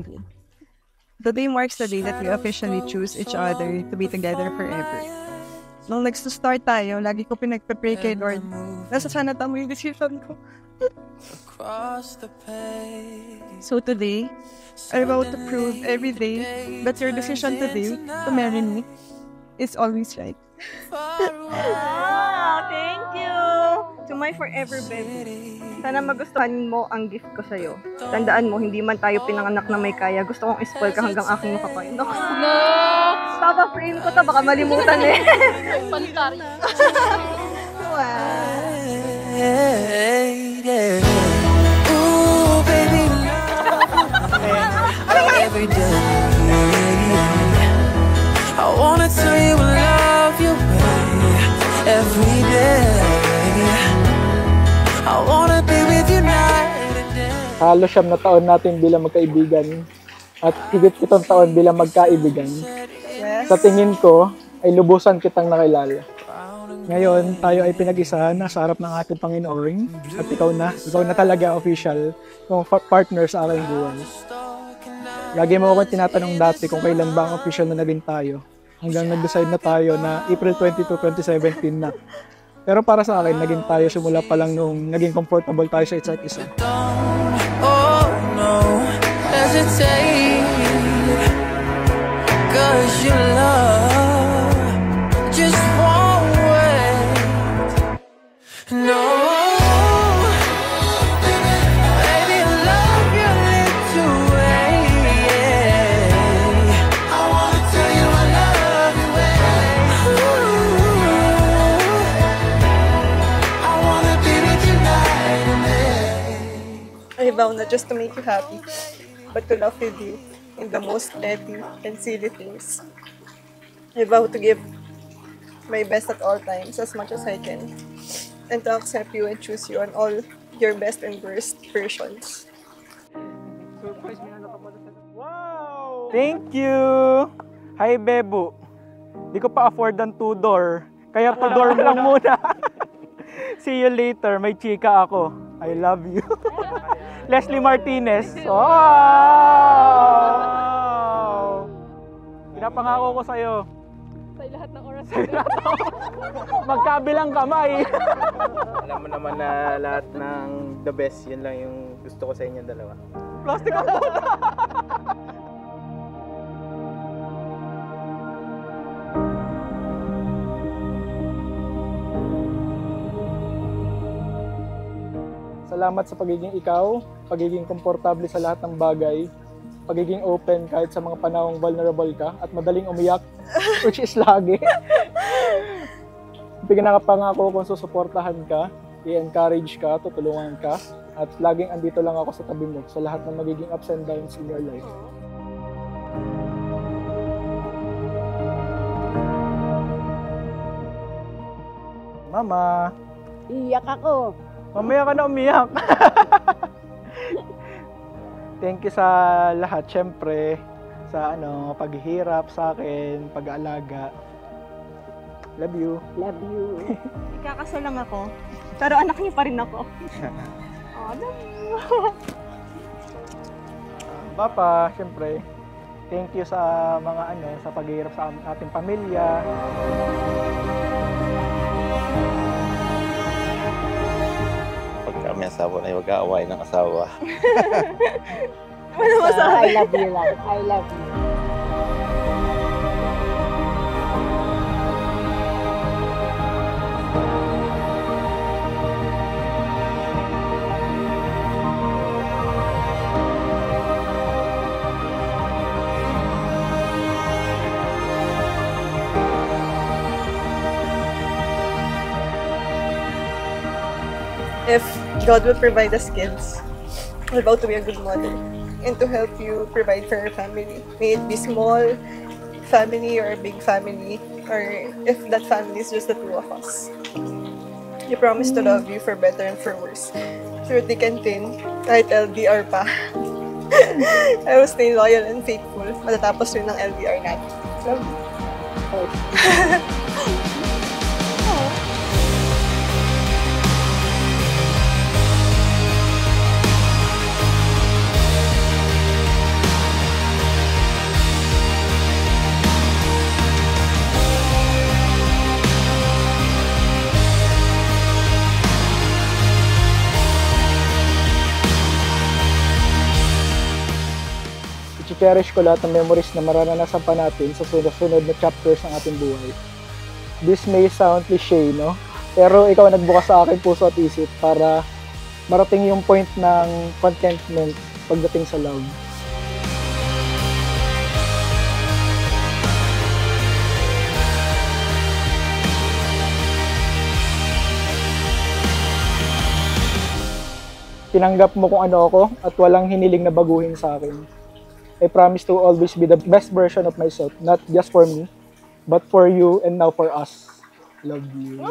them. Today marks the day that we officially choose each other to be together forever. Nung nag-start tayo, lagi ko pinagpe-pray kay Lord. Nasa sana tama yung decision ko. So today, I'm about to prove every day that your decision today to marry me is always right. Thank you! To my forever baby. Sana magustuhan mo ang gift ko sa'yo. Tandaan mo, hindi man tayo pinanganak na may kaya. Gusto kong spoil ka hanggang aking makakain. No! Papa-frame ko to, baka malimutan eh. Pantari. Wow! Ooh, baby, every day. I wanna tell you I love you every day. I wanna be with you night and day. Halos 7 na taon natin bilang magkaibigan at higit 7 taon bilang magkaibigan. Yes. Sa tingin ko ay lubusan kitang nakilala. Ngayon, tayo ay pinag-isa na sa harap ng ating Panginoon at ikaw na talaga official kung partner sa aking buwan. Lagi mo akong tinatanong dati kung kailan ba ang official na naging tayo. Hanggang nag-decide na tayo na April 22, 2017 na. Pero para sa akin, naging tayo simula pa lang nung naging comfortable tayo sa isa't isa. Oh no, hesitate, 'cause you love just won't wait. No. I vow not just to make you happy, but to love with you in the most petty and silly things. I vow to give my best at all times as much as I can, and to accept you and choose you on all your best and worst versions. Wow! Thank you! Hi, Bebo. Di ko pa afford ang 2-door. Kaya 2-door lang muna. See you later. May chika ako. I love you. Leslie Martinez. Wow! Pinapangako ko sa'yo. Sa lahat ng oras. Magkabilang kamay. Alam mo naman na lahat ng the best, yun lang yung gusto ko sa inyong dalawa. Plastic ang puta! Salamat sa pagiging ikaw, pagiging komportable sa lahat ng bagay, pagiging open kahit sa mga panahong vulnerable ka at madaling umiyak, which is lagi. Pinakapangako kung susuportahan ka, i-encourage ka, tutulungan ka, at laging andito lang ako sa tabi mo sa lahat ng magiging ups and downs in your life. Mama! Iyak ako. Mamaya ka na umiyak. Thank you sa lahat, syempre, sa paghihirap sa akin, pag-aalaga. Love you. Love you. Ikakasal lang ako, pero anak niyo pa rin ako. Oh, love you. Papa, syempre, thank you sa mga sa paghihirap sa ating pamilya. May asawa na yung mag-aaway ng asawa. Ano masabi? I love you lang. I love you. If God will provide us kids, we're about to be a good mother and to help you provide for your family. May it be small family or a big family, or if that family is just the two of us. You promise to love you for better and for worse. Through thick and thin, kahit LDR pa. I will stay loyal and faithful matatapos rin ng LDR natin. Love you. i-cherish ko lahat ng memories na mararanasan pa natin sa sunod na chapters ng ating buhay. This may sound cliché, no? Pero ikaw nagbukas sa akin puso at isip para marating yung point ng contentment pagdating sa love. Tinanggap mo kung ano ako at walang hiniling na baguhin sa akin. I promise to always be the best version of myself, not just for me, but for you and now for us. Love you.